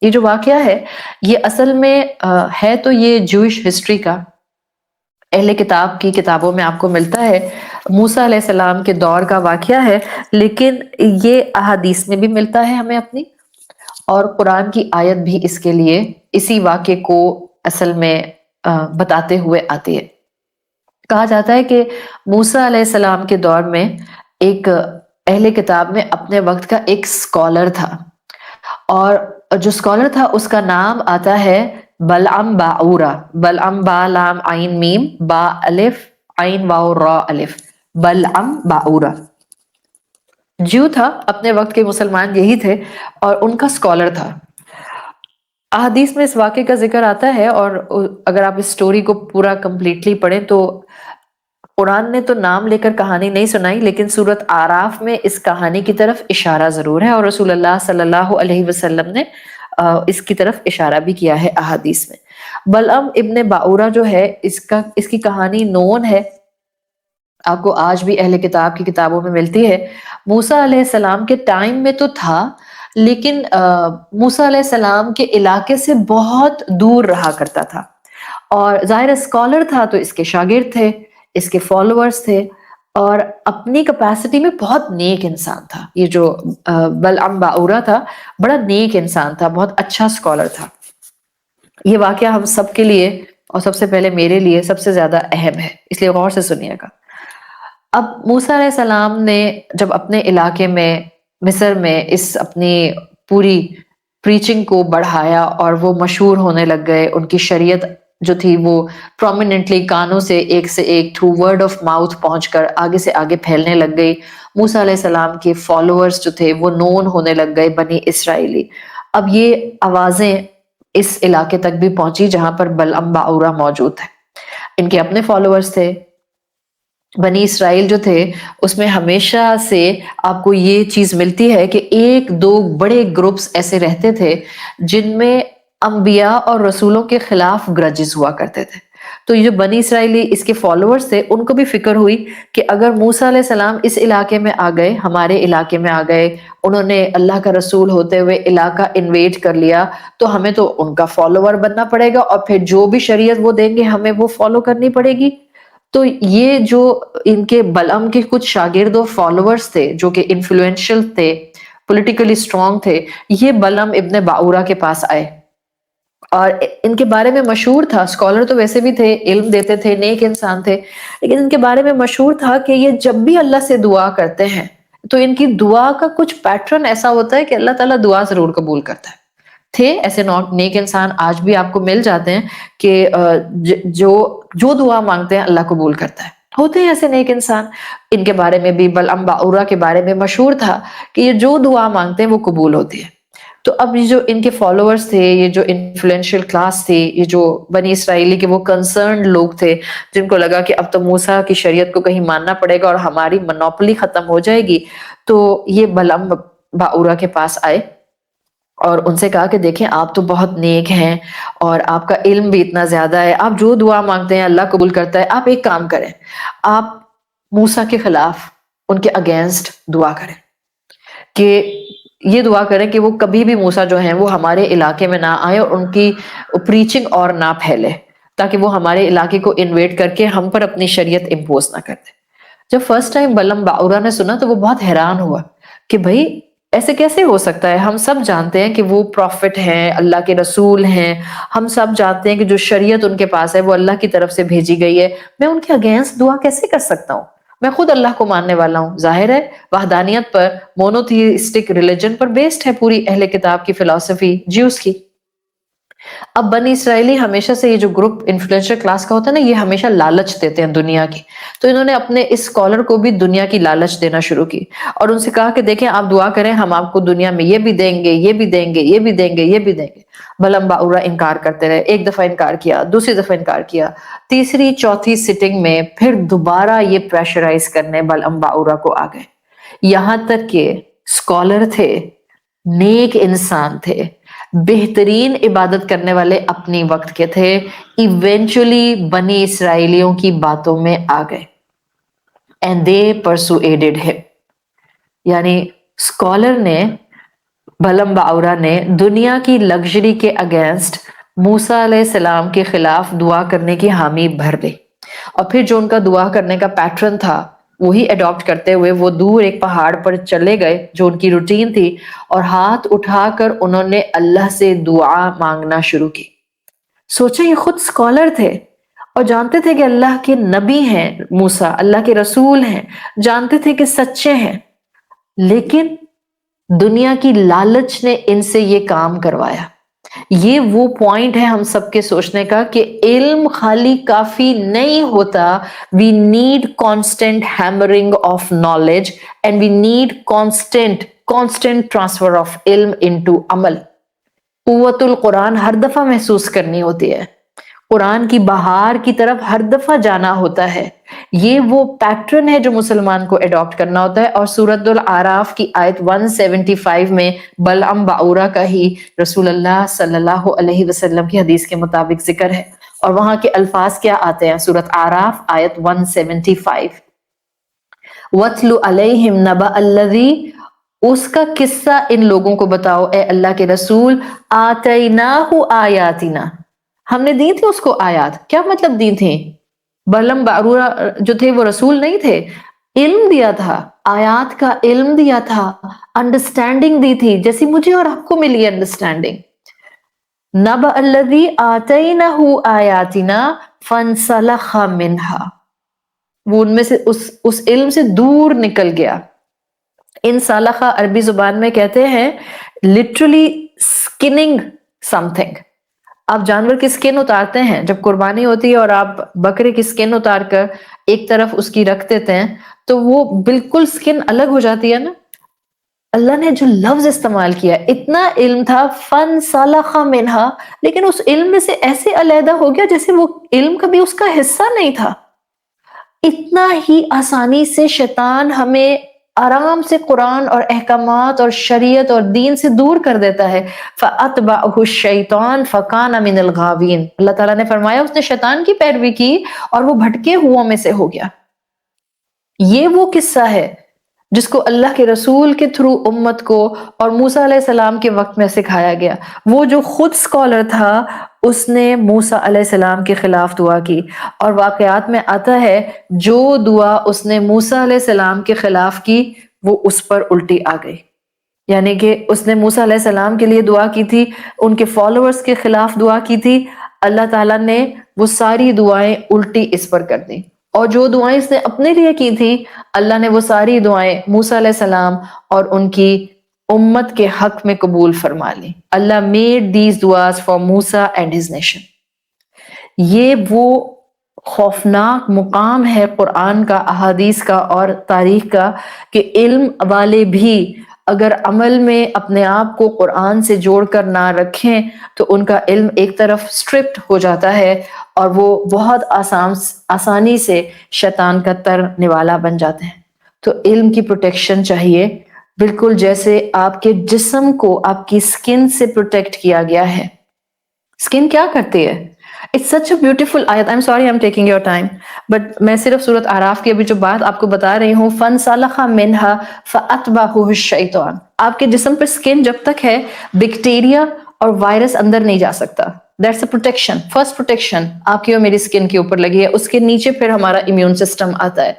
یہ جو واقعہ ہے یہ اصل میں ہے تو یہ جوئش ہسٹری کا، اہل کتاب کی کتابوں میں آپ کو ملتا ہے، موسیٰ علیہ السلام کے دور کا واقعہ ہے، لیکن یہ احادیث میں بھی ملتا ہے ہمیں اپنی، اور قرآن کی آیت بھی اس کے لیے اسی واقعے کو اصل میں بتاتے ہوئے آتی ہے۔ کہا جاتا ہے کہ موسیٰ علیہ السلام کے دور میں ایک اہل کتاب میں اپنے وقت کا ایک اسکالر تھا، اور جو اسکالر تھا اس کا نام آتا ہے بلعم باعورہ، بلعم با لام عین میم با الف عین واو را الف، بلعم باعورہ جیو تھا، اپنے وقت کے مسلمان یہی تھے، اور ان کا اسکالر تھا۔ احادیث میں اس واقعے کا ذکر آتا ہے، اور اگر آپ اس سٹوری کو پورا کمپلیٹلی پڑھیں تو قرآن نے تو نام لے کر کہانی نہیں سنائی، لیکن سورۃ آراف میں اس کہانی کی طرف اشارہ ضرور ہے، اور رسول اللہ صلی اللہ علیہ وسلم نے اس کی طرف اشارہ بھی کیا ہے احادیث میں۔ بلعم ابن باعورہ جو ہے اس کی کہانی نون ہے، آپ کو آج بھی اہل کتاب کی کتابوں میں ملتی ہے۔ موسیٰ علیہ السلام کے ٹائم میں تو تھا، لیکن موسیٰ علیہ السلام کے علاقے سے بہت دور رہا کرتا تھا، اور ظاہر اسکالر تھا تو اس کے شاگرد تھے، اس کے فالوورز تھے، اور اپنی کیپیسٹی میں بہت نیک انسان تھا۔ یہ جو بلعم باعورہ تھا بڑا نیک انسان تھا، بہت اچھا اسکالر تھا۔ یہ واقعہ ہم سب کے لیے، اور سب سے پہلے میرے لیے سب سے زیادہ اہم ہے، اس لیے غور سے سنیے گا۔ اب موسیٰ علیہ السلام نے جب اپنے علاقے میں مصر میں اس اپنی پوری پریچنگ کو بڑھایا، اور وہ مشہور ہونے لگ گئے، ان کی شریعت جو تھی وہ پرومیننٹلی کانوں سے ایک تھرو ورڈ آف ماؤتھ پہنچ کر آگے سے آگے پھیلنے لگ گئی۔ موسیٰ علیہ السلام کے فالوورز جو تھے وہ نون ہونے لگ گئے، بنی اسرائیلی۔ اب یہ آوازیں اس علاقے تک بھی پہنچی جہاں پر بلعم باعورہ موجود تھے، ان کے اپنے فالوورز تھے۔ بنی اسرائیل جو تھے اس میں ہمیشہ سے آپ کو یہ چیز ملتی ہے کہ ایک دو بڑے گروپس ایسے رہتے تھے جن میں انبیاء اور رسولوں کے خلاف گرجز ہوا کرتے تھے۔ تو یہ جو بنی اسرائیلی اس کے فالوورز تھے، ان کو بھی فکر ہوئی کہ اگر موسیٰ علیہ السلام اس علاقے میں آ گئے، ہمارے علاقے میں آ گئے، انہوں نے اللہ کا رسول ہوتے ہوئے علاقہ انویٹ کر لیا، تو ہمیں تو ان کا فالوور بننا پڑے گا، اور پھر جو بھی شریعت وہ دیں گے ہمیں وہ فالو کرنی پڑے گی۔ تو یہ جو ان کے بلعم کے کچھ شاگرد و فالوورز تھے جو کہ انفلوئنشل تھے، پولیٹیکلی اسٹرانگ تھے، یہ بلعم ابن باعورہ کے پاس آئے، اور ان کے بارے میں مشہور تھا، اسکالر تو ویسے بھی تھے، علم دیتے تھے، نیک انسان تھے، لیکن ان کے بارے میں مشہور تھا کہ یہ جب بھی اللہ سے دعا کرتے ہیں تو ان کی دعا کا کچھ پیٹرن ایسا ہوتا ہے کہ اللہ تعالیٰ دعا ضرور قبول کرتا ہے۔ تھے ایسے نیک انسان، آج بھی آپ کو مل جاتے ہیں کہ جو دعا مانگتے ہیں اللہ قبول کرتا ہے، ہوتے ہیں ایسے نیک انسان۔ ان کے بارے میں بھی بلعم باعورہ کے بارے میں مشہور تھا کہ یہ جو دعا مانگتے ہیں وہ قبول ہوتی ہے۔ تو اب یہ جو ان کے فالوورز تھے، یہ جو انفلوئنشل کلاس تھی، یہ جو بنی اسرائیلی کے وہ کنسرنڈ لوگ تھے جن کو لگا کہ اب تو موسیٰ کی شریعت کو کہیں ماننا پڑے گا اور ہماری منوپلی ختم ہو جائے گی، تو یہ بلعم باعورہ کے پاس آئے اور ان سے کہا کہ دیکھیں آپ تو بہت نیک ہیں اور آپ کا علم بھی اتنا زیادہ ہے، آپ جو دعا مانگتے ہیں اللہ قبول کرتا ہے، آپ ایک کام کریں، آپ موسیٰ کے خلاف ان کے اگینسٹ دعا کریں، کہ یہ دعا کریں کہ وہ کبھی بھی موسیٰ جو ہیں وہ ہمارے علاقے میں نہ آئے اور ان کی پریچنگ اور نہ پھیلے، تاکہ وہ ہمارے علاقے کو انویٹ کر کے ہم پر اپنی شریعت امپوز نہ کر دیں۔ جب فرسٹ ٹائم بلعم باعورہ نے سنا تو وہ بہت حیران ہوا کہ بھائی ایسے کیسے ہو سکتا ہے، ہم سب جانتے ہیں کہ وہ پروفٹ ہیں، اللہ کے رسول ہیں، ہم سب جانتے ہیں کہ جو شریعت ان کے پاس ہے وہ اللہ کی طرف سے بھیجی گئی ہے، میں ان کے اگینسٹ دعا کیسے کر سکتا ہوں؟ میں خود اللہ کو ماننے والا ہوں، ظاہر ہے وحدانیت پر، مونوتھیسٹک ریلیجن پر بیسڈ ہے پوری اہل کتاب کی فلسفی جیوز کی۔ اب بنی اسرائیلی ہمیشہ سے یہ جو گروپ انفلوئنشل کلاس کا ہوتا ہے نا، یہ ہمیشہ لالچ دیتے ہیں دنیا کی، تو انہوں نے اپنے اس اسکالر کو بھی دنیا کی لالچ دینا شروع کی، اور ان سے کہا کہ دیکھیں آپ دعا کریں، ہم آپ کو دنیا میں یہ بھی دیں گے، یہ بھی دیں گے، یہ بھی دیں گے، یہ بھی دیں گے۔ بلعم باعورہ انکار کرتے رہے، ایک دفعہ انکار کیا، دوسری دفعہ انکار کیا، تیسری چوتھی سٹنگ میں پھر دوبارہ یہ پریشرائز کرنے بلعم باعورہ کو آ گئے، یہاں تک کہ اسکالر تھے، نیک انسان تھے، بہترین عبادت کرنے والے اپنی وقت کے تھے، ایونچولی بنی اسرائیلیوں کی باتوں میں آ گئے and they persuaded him، یعنی اسکالر نے بلم باورا نے دنیا کی لگژری کے اگینسٹ موسیٰ علیہ السلام کے خلاف دعا کرنے کی حامی بھر دی، اور پھر جو ان کا دعا کرنے کا پیٹرن تھا وہی اڈاپٹ کرتے ہوئے وہ دور ایک پہاڑ پر چلے گئے جو ان کی روٹین تھی، اور ہاتھ اٹھا کر انہوں نے اللہ سے دعا مانگنا شروع کی۔ سوچیں، یہ خود اسکالر تھے اور جانتے تھے کہ اللہ کے نبی ہیں، موسیٰ اللہ کے رسول ہیں، جانتے تھے کہ سچے ہیں، لیکن دنیا کی لالچ نے ان سے یہ کام کروایا۔ یہ وہ پوائنٹ ہے ہم سب کے سوچنے کا کہ علم خالی کافی نہیں ہوتا، we need constant hammering of knowledge and we need constant transfer of علم انٹو عمل۔ قوت القرآن ہر دفعہ محسوس کرنی ہوتی ہے، قرآن کی بہار کی طرف ہر دفعہ جانا ہوتا ہے۔ یہ وہ پیٹرن ہے جو مسلمان کو اڈاپٹ کرنا ہوتا ہے، اور سورۃ الاعراف کی آیت 175 میں بلعم باورا کا ہی رسول اللہ صلی اللہ علیہ وسلم کی حدیث کے مطابق ذکر ہے، اور وہاں کے الفاظ کیا آتے ہیں؟ سورۃ اعراف آیت 175، وَاتْلُ عَلَيْهِمْ نَبَأَ الَّذِي، اس کا قصہ ان لوگوں کو بتاؤ اے اللہ کے رسول، آتَيْنَاهُ آیاتنا، ہم نے دی تھی اس کو آیات۔ کیا مطلب دی تھی؟ بلم باورا جو تھے وہ رسول نہیں تھے، علم دیا تھا، آیات کا علم دیا تھا، انڈرسٹینڈنگ دی تھی جیسی مجھے اور آپ کو ملی انڈرسٹینڈنگ۔ نبأ الذی آتینہ آیاتنا فانسلخ منہا، وہ ان میں سے اس علم سے دور نکل گیا۔ انسلخ عربی زبان میں کہتے ہیں literally skinning something۔ آپ جانور کی سکن اتارتے ہیں جب قربانی ہوتی ہے، اور آپ بکرے کی سکن اتار کر ایک طرف اس کی رکھ دیتے ہیں تو وہ بالکل سکن الگ ہو جاتی ہے نا۔ اللہ نے جو لفظ استعمال کیا، اتنا علم تھا، فَانْسَلَخَ مِنْهَا، لیکن اس علم میں سے ایسے علیحدہ ہو گیا جیسے وہ علم کبھی اس کا حصہ نہیں تھا۔ اتنا ہی آسانی سے شیطان ہمیں آرام سے قرآن اور احکامات اور شریعت اور دین سے دور کر دیتا ہے۔ فَأَتْبَعَهُ الشَّيْطَانُ فَكَانَ مِنَ الْغَاوِينَ، اللہ تعالیٰ نے فرمایا اس نے شیطان کی پیروی کی اور وہ بھٹکے ہوا میں سے ہو گیا۔ یہ وہ قصہ ہے جس کو اللہ کے رسول کے تھرو امت کو اور موسیٰ علیہ السلام کے وقت میں سکھایا گیا۔ وہ جو خود اسکالر تھا اس نے موسیٰ علیہ السلام کے خلاف دعا کی، اور واقعات میں آتا ہے جو دعا اس نے موسیٰ علیہ السلام کے خلاف کی وہ اس پر الٹی آ گئی۔ یعنی کہ اس نے موسیٰ علیہ السلام کے لیے دعا کی تھی، ان کے فالوورز کے خلاف دعا کی تھی، اللہ تعالیٰ نے وہ ساری دعائیں الٹی اس پر کر دی، اور جو دعائیں اس نے اپنے لیے کی تھی اللہ نے وہ ساری دعائیں موسیٰ علیہ السلام اور ان کی امت کے حق میں قبول فرما لی۔ اللہ made these du'as for Musa and his nation۔ یہ وہ خوفناک مقام ہے قرآن کا، احادیث کا اور تاریخ کا، کہ علم والے بھی اگر عمل میں اپنے آپ کو قرآن سے جوڑ کر نہ رکھیں تو ان کا علم ایک طرف اسٹرپٹ ہو جاتا ہے، اور وہ بہت آسانی سے شیطان کا تر نوالا بن جاتے ہیں۔ تو علم کی پروٹیکشن چاہیے، بالکل جیسے آپ کے جسم کو آپ کی سکن سے پروٹیکٹ کیا گیا ہے۔ سکن کیا کرتی ہے؟ It's such a beautiful آیت۔ I'm sorry I'm taking your time, but میں صرف سورۃ اعراف کی ابھی جو بات آپ کو بتا رہی ہوں، فَانْسَلَخَ مِنْهَا فَأَتْبَعَهُ الشَّيْطَانُ، آپ کے جسم پر سکن جب تک ہے بیکٹیریا اور وائرس اندر نہیں جا سکتا۔ That's a protection، first protection آپ کی اور میری سکن کے اوپر لگی ہے، اس کے نیچے پھر ہمارا امیون سسٹم آتا ہے۔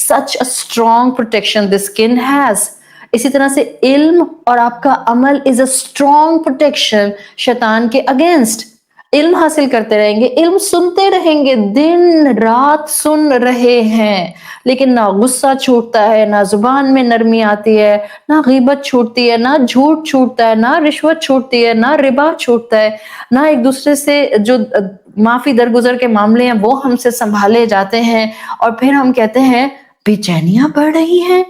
Such a strong protection the skin has۔ اسی طرح سے علم اور آپ کا عمل is a strong protection شیطان کے اگینسٹ۔ علم حاصل کرتے رہیں گے، علم سنتے رہیں گے، دن رات سن رہے ہیں، لیکن نہ غصہ چھوٹتا ہے، نہ زبان میں نرمی آتی ہے، نہ غیبت چھوٹتی ہے، نہ جھوٹ چھوٹتا ہے، نہ رشوت چھوٹتی ہے، نہ ربا چھوٹتا ہے، نہ ایک دوسرے سے جو معافی درگزر کے معاملے ہیں وہ ہم سے سنبھالے جاتے ہیں، اور پھر ہم کہتے ہیں بے چینیاں بڑھ رہی ہیں،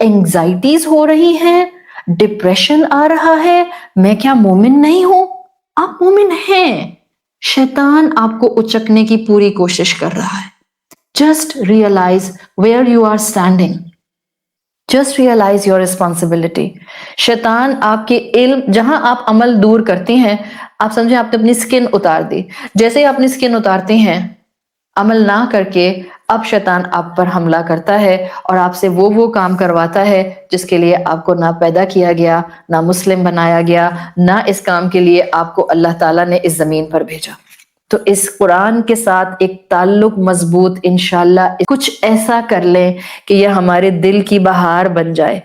اینگزائٹیز ہو رہی ہیں، ڈپریشن آ رہا ہے، میں کیا مومن نہیں ہوں؟ آپ مومن ہیں، شیطان آپ کو اچکنے کی پوری کوشش کر رہا ہے۔ Just realize where you are standing, just realize your responsibility. شیطان آپ کے علم، جہاں آپ عمل دور کرتی ہیں، آپ سمجھیں آپ نے اپنی سکن اتار دی، جیسے ہی آپ اپنی سکن اتارتی ہیں عمل نہ کر کے اب شیطان آپ پر حملہ کرتا ہے اور آپ سے وہ کام کرواتا ہے جس کے لیے آپ کو نہ پیدا کیا گیا، نہ مسلم بنایا گیا، نہ اس کام کے لیے آپ کو اللہ تعالیٰ نے اس زمین پر بھیجا۔ تو اس قرآن کے ساتھ ایک تعلق مضبوط، انشاءاللہ کچھ ایسا کر لیں کہ یہ ہمارے دل کی بہار بن جائے،